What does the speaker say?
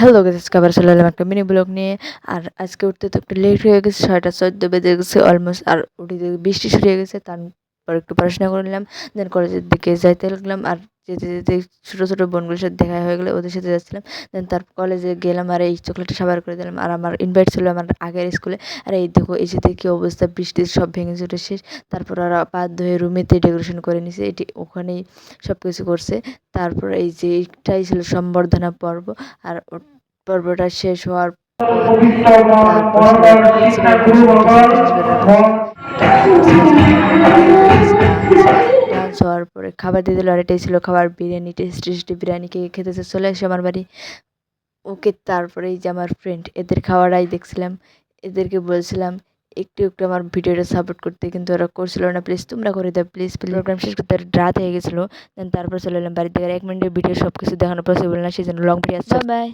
Hello guys, আজকে আবার চলে এলাম একটা মিনি ব্লগ নিয়ে। আর আজকে উঠতে তো একটু লেট হয়ে গেছে, 6:14 বেজে গেছে অলমোস্ট। আর উঠে দেখি বৃষ্টি শুরু হয়ে গেছে। তারপর একটু পড়াশোনা করে নিলাম, দেন কলেজের দিকে যাইতে লাগলাম। আর যেতে যেতে ছোটো ছোটো বোনগুলোর সাথে দেখা হয়ে গেলে ওদের সাথে যাচ্ছিলাম। দেন তার কলেজে গেলাম আর এই চকলেটটা সাবার করে দিলাম। আর আমার ইনভাইট ছিল আমার আগের স্কুলে। আর এই দেখো এসে দেখি অবস্থা, বৃষ্টির সব ভেঙে চুরে শেষ। তারপর ওরা বাধ্য হয়ে রুমেতে ডেকোরেশন করে নিছে, এটি ওখানেই সব কিছু করছে। তারপর এই যে এইটাই ছিল সম্বর্ধনা পর্ব। আর পর্বটা শেষ হওয়ার পর তারপর সবাই ভার্সিটিটা শেষ করার পর ডান্স হওয়ার পরে খাবার দিয়ে দিল। আর এটাই ছিল খাবার, বিরিয়ানি, টেস্টি টেস্টি বিরিয়ানি। কে খেতেছে চলে আসে আমার বাড়ি। ওকে, তারপরে এই যে আমার ফ্রেন্ড, এদের খাওয়াটাই দেখছিলাম। এদেরকে বলছিলাম একটু একটু আমার ভিডিওটা সাপোর্ট করতে, কিন্তু ওরা করছিল না। প্লিজ তোমরা করে দাও, প্লিজ প্লিজ। প্রোগ্রাম শেষ করতে রাত হয়ে গেছিলো। দেন তারপর চলে এলাম বাড়ির দিকে। 1 মিনিটের ভিডিও সব কিছু দেখানো পসিবল না, সেই জন্য লং ভিডিও। Bye bye.